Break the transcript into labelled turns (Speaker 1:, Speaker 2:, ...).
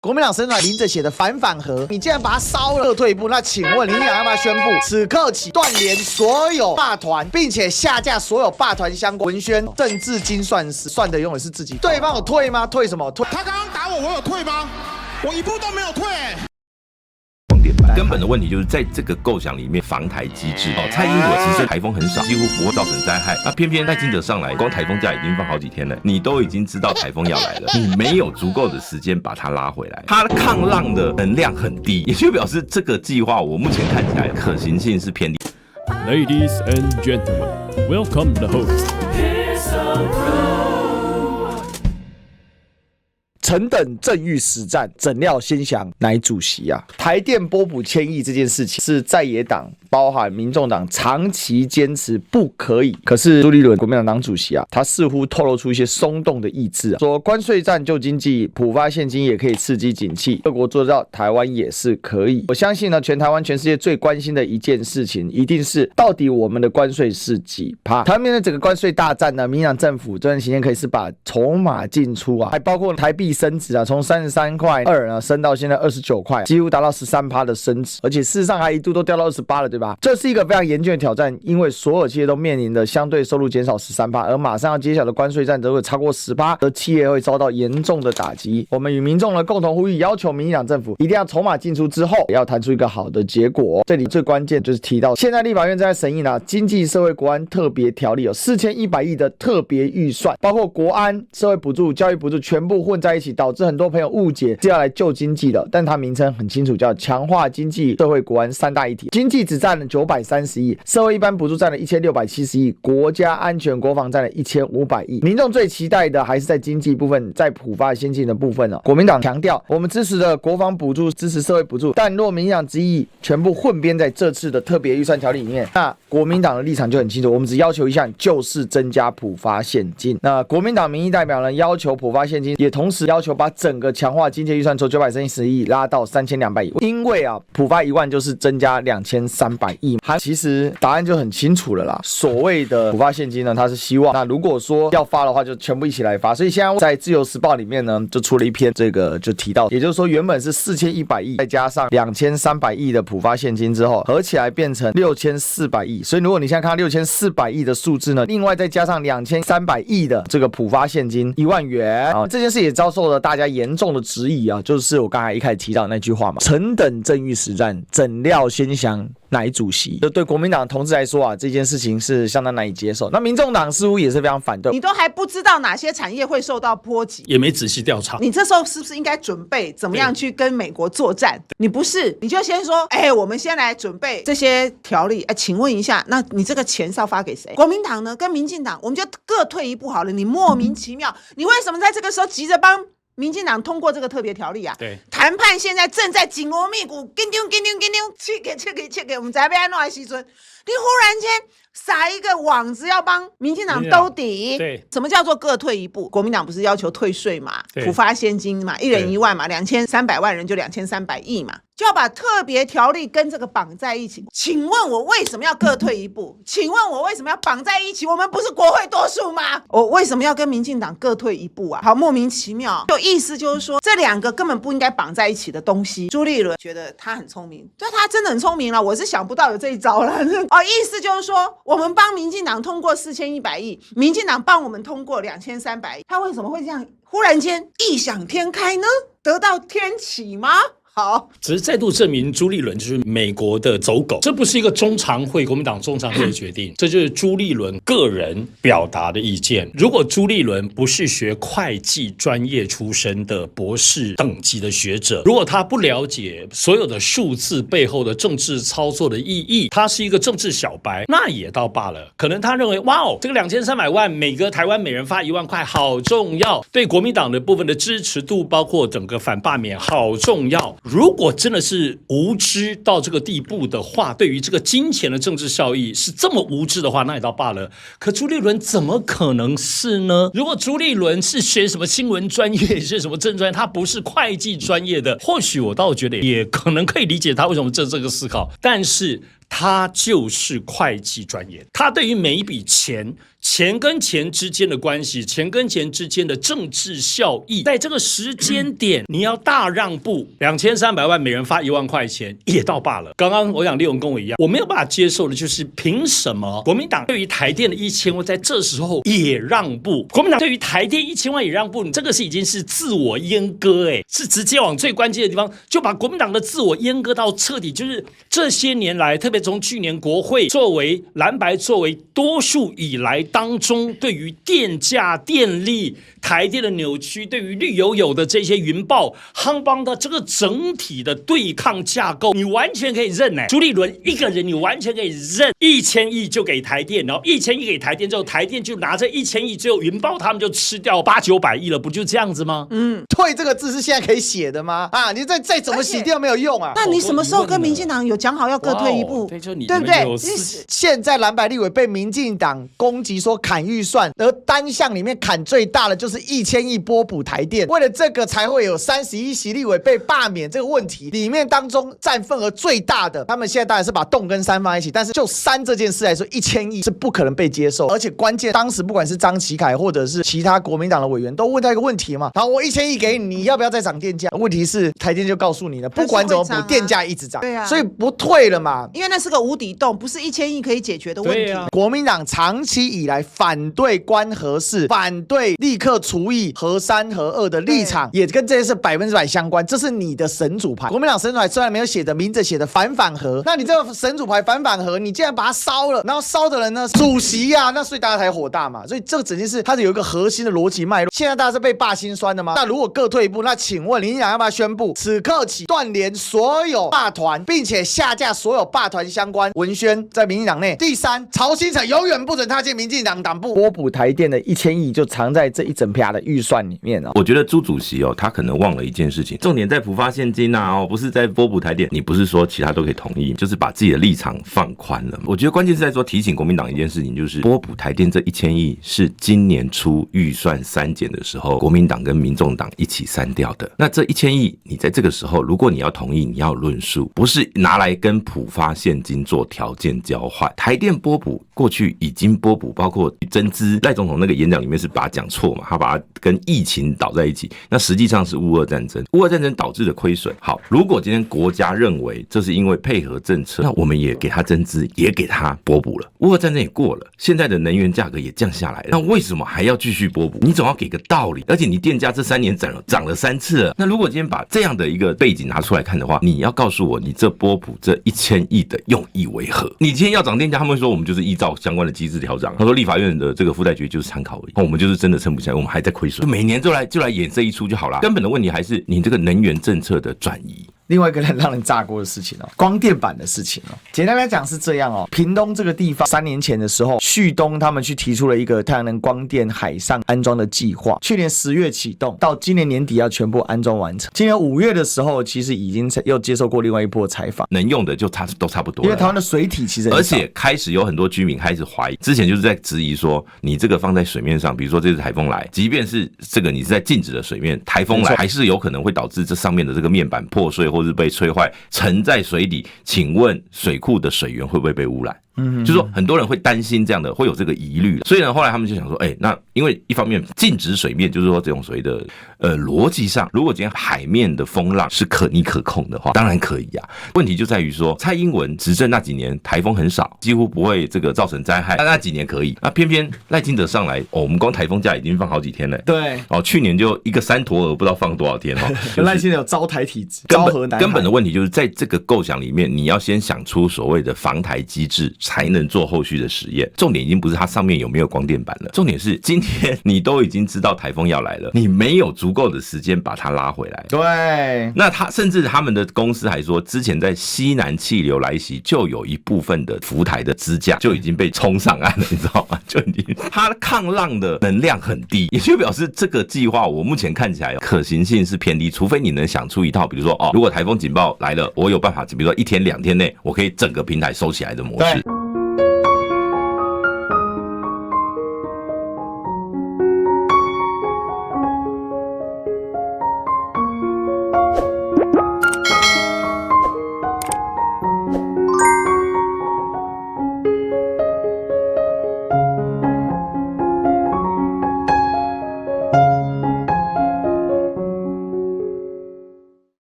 Speaker 1: 国民党省长林着写的反核，你既然把它烧了，退一步，那请问民进党要不要宣布此刻起断联所有霸团，并且下架所有霸团相关文宣、政治精算师，算的永远是自己。对方有退吗？退什么？退？
Speaker 2: 他刚刚打我，我有退吗？我一步都没有退。
Speaker 3: 根本的问题就是在这个构想里面，防台机制。蔡英文其实台风很少，几乎不会造成灾害。那偏偏赖清德上来，光台风假已经放好几天了，你都已经知道台风要来了，你没有足够的时间把它拉回来，它抗浪的能量很低，也就表示这个计划我目前看起来可行性是偏低。
Speaker 4: Ladies and gentlemen, welcome the host.
Speaker 1: 臣等正欲实战，怎料先降乃主席啊！台电拨补千亿这件事情是在野党，包含民众党长期坚持不可以。可是朱立伦国民党党主席啊，他似乎透露出一些松动的意志啊，说关税战救经济，普发现金也可以刺激景气，各国做到，台湾也是可以。我相信呢，全台湾、全世界最关心的一件事情，一定是到底我们的关税是几%？台湾面对整个关税大战呢，民进党政府这段期间可以是把筹码进出啊，还包括台币升值啊，从33.2呢升到现在29块，几乎达到13%的升值，而且事实上还一度都掉到28了，对吧？这是一个非常严峻的挑战，因为所有企业都面临的相对收入减少13%，而马上要揭晓的关税战则会超过10%，而企业会遭到严重的打击。我们与民众呢共同呼吁，要求民进党政府一定要筹码进出之后，也要谈出一个好的结果。这里最关键就是提到，现在立法院正在审议呢经济社会国安特别条例，有4100亿的特别预算，包括国安、社会补助、教育补助全部混在一起，导致很多朋友误解是要来救经济的，但它名称很清楚，叫强化经济社会国安三大议题。经济只占了930亿，社会一般补助占了1670亿，国家安全国防占了1500亿。民众最期待的还是在经济部分，在普发先进的部分国民党强调，我们支持的国防补助，支持社会补助，但若民进党之意全部混编在这次的特别预算条例里面，那国民党的立场就很清楚，我们只要求一项，就是增加普发现金。那国民党民意代表呢，要求普发现金，也同时要求把整个强化经济预算从930亿拉到3200亿，因为普发1万就是增加2300亿，其实答案就很清楚了啦。所谓的普发现金呢，它是希望，那如果说要发的话，就全部一起来发。所以现在在自由时报里面呢，就出了一篇这个就提到，也就是说原本是4100亿，再加上2300亿的普发现金之后，合起来变成6400亿。所以如果你现在看到6400亿的数字呢，另外再加上2300亿的这个普发现金1万元这件事也遭受了大家严重的质疑啊，就是我刚才一开始提到的那句话嘛，臣等正欲实战，怎料先降乃主席。就对国民党同志来说这件事情是相当难以接受。那民众党似乎也是非常反对。
Speaker 5: 你都还不知道哪些产业会受到波及，
Speaker 4: 也没仔细调查。
Speaker 5: 你这时候是不是应该准备怎么样去跟美国作战？你不是，你就先说，我们先来准备这些条例。请问一下，那你这个钱是要发给谁？国民党呢，跟民进党，我们就各退一步好了。你莫名其妙，你为什么在这个时候急着帮民进党通过这个特别条例啊？
Speaker 4: 对，
Speaker 5: 谈判现在正在紧锣密鼓，切给我们在被安诺的时阵，你忽然间撒一个网子要帮民进党兜底。
Speaker 4: 对，
Speaker 5: 什么叫做各退一步？国民党不是要求退税嘛，普发现金嘛，一人1万嘛，2300万人就2300亿嘛，就要把特别条例跟这个绑在一起。请问我为什么要各退一步？请问我为什么要绑在一起？我们不是国会多数吗？我为什么要跟民进党各退一步啊？好莫名其妙。就意思就是说，这两个根本不应该绑在一起的东西。朱立伦觉得他很聪明，对，他真的很聪明了，我是想不到有这一招了。意思就是说，我们帮民进党通过4100亿，民进党帮我们通过2300亿，他为什么会这样忽然间异想天开呢？得到天启吗？好，
Speaker 4: 只是再度证明朱立伦就是美国的走狗，这不是一个中常会国民党中常会的决定，这就是朱立伦个人表达的意见。如果朱立伦不是学会计专业出身的博士等级的学者，如果他不了解所有的数字背后的政治操作的意义，他是一个政治小白，那也倒罢了。可能他认为，哇哦，这个2300万，每个台湾每人发1万块，好重要，对国民党的部分的支持度，包括整个反罢免，好重要。如果真的是无知到这个地步的话，对于这个金钱的政治效益是这么无知的话，那也倒罢了。可朱立伦怎么可能是呢？如果朱立伦是学什么新闻专业，是什么政专业，他不是会计专业的，或许我倒觉得也可能可以理解他为什么这个思考。但是他就是会计专业，他对于每一笔钱跟钱之间的关系，钱跟钱之间的政治效益，在这个时间点，你要大让步，2300万每人发1万块钱也到罢了。刚刚我想立勇跟我一样，我没有办法接受的就是凭什么国民党对于台电的1000万在这时候也让步？国民党对于台电1000万也让步，你这个是已经是自我阉割，是直接往最关键的地方就把国民党的自我阉割到彻底，就是这些年来，特别从去年国会作为蓝白作为多数以来当中，对于电价、电力、台电的扭曲，对于绿油油的这些云豹、夯邦的这个整体的对抗架构，你完全可以认朱立伦一个人，你完全可以认1000亿就给台电，然后1000亿给台电之后，台电就拿着1000亿，最后云豹他们就吃掉800-900亿了，不就这样子吗？
Speaker 1: 退这个字是现在可以写的吗？啊，你再怎么洗掉没有用啊。
Speaker 5: 那你什么时候跟民进党有讲好要各退一步？对不对？
Speaker 1: 现在蓝白立委被民进党攻击说砍预算，而单项里面砍最大的就是1000亿拨补台电，为了这个才会有31席立委被罢免这个问题，里面当中占份额最大的，他们现在当然是把动跟3放在一起，但是就3这件事来说，1000亿是不可能被接受，而且关键当时不管是张启凯或者是其他国民党的委员都问到一个问题嘛，然后我1000亿给你，你要不要再涨电价？问题是台电就告诉你了，不管怎么补，电价一直涨，
Speaker 5: 对啊，
Speaker 1: 所以不退了嘛，
Speaker 5: 因为那是个无底洞，不是1000亿可以解决的问题。
Speaker 1: 国民党长期以来反对关核四，反对立刻除役核3核2的立场，也跟这些是100%相关。这是你的神主牌。国民党神主牌虽然没有写的名字写的反核，那你这个神主牌反核，你竟然把它烧了，然后烧的人呢，主席啊，那所以大家才火大嘛。所以这个整件事它是有一个核心的逻辑脉络。现在大家是被罢心酸的吗？那如果各退一步，那请问民进党要不要宣布此刻起断联所有罢团，并且下架所有罢团相关文宣在民进党内？第三，曹兴诚永远不准踏进民进党党部。拨补台电的1000亿就藏在这一整票的预算里面哦。
Speaker 3: 我觉得朱主席他可能忘了一件事情，重点在普发现金啊，不是在拨补台电。你不是说其他都可以同意，就是把自己的立场放宽了。我觉得关键是在说提醒国民党一件事情，就是拨补台电这1000亿是今年初预算删减的时候，国民党跟民众党一起删掉的。那这1000亿，你在这个时候，如果你要同意，你要论述，不是拿来跟普发现金做条件交换。台电拨补过去已经拨补，包括增资，赖总统那个演讲里面是把它讲错嘛，他把它跟疫情倒在一起，那实际上是乌俄战争导致的亏损。好，如果今天国家认为这是因为配合政策，那我们也给他增资，也给他拨补了，乌俄战争也过了，现在的能源价格也降下来了，那为什么还要继续拨补？你总要给个道理，而且你电价这3年涨了3次了，那如果今天把这样的一个背景拿出来看的话，你要告诉我，你这拨补这1000亿的用意为何？你今天要涨电价，他们会说我们就是依照相关的机制调涨，他说立法院的这个附带决议就是参考而已，我们就是真的撑不下来，我们还在亏损，每年就来演这一出就好了。根本的问题还是你这个能源政策的转移。
Speaker 1: 另外一个让人炸锅的事情哦，光电板的事情哦。简单来讲是这样哦，屏东这个地方3年前的时候，旭东他们去提出了一个太阳能光电海上安装的计划，去年10月启动，到今年年底要全部安装完成。今年5月的时候，其实已经又接受过另外一波采访，
Speaker 3: 能用的就都差不多了，
Speaker 1: 因为台湾的水体其实很少，
Speaker 3: 而且开始有很多居民开始怀疑，之前就是在质疑说，你这个放在水面上，比如说这次台风来，即便是这个你是在静止的水面，台风来还是有可能会导致这上面的这个面板破碎或是被摧坏。沉在水底，请问水库的水源会不会被污染？就是说很多人会担心这样的，会有这个疑虑，所以呢，后来他们就想说，那因为一方面静止水面，就是说这种所谓的逻辑上，如果今天海面的风浪是可逆可控的话，当然可以啊。问题就在于说，蔡英文执政那几年台风很少，几乎不会这个造成灾害，那几年可以，那偏偏赖清德上来，我们光台风假已经放好几天了，
Speaker 1: 对，
Speaker 3: 去年就一个3坨鹅不知道放多少天
Speaker 1: 赖清德有招台体质，
Speaker 3: 根本的问题就是在这个构想里面，你要先想出所谓的防台机制，才能做后续的实验。重点已经不是它上面有没有光电板了，重点是今天你都已经知道台风要来了，你没有足够的时间把它拉回来。
Speaker 1: 对，
Speaker 3: 那甚至他们的公司还说，之前在西南气流来袭，就有一部分的浮台的支架就已经被冲上岸了，你知道吗？就已经它抗浪的能量很低，也就表示这个计划我目前看起来可行性是偏低，除非你能想出一套，比如说如果台风警报来了，我有办法，比如说1天2天内我可以整个平台收起来的模式。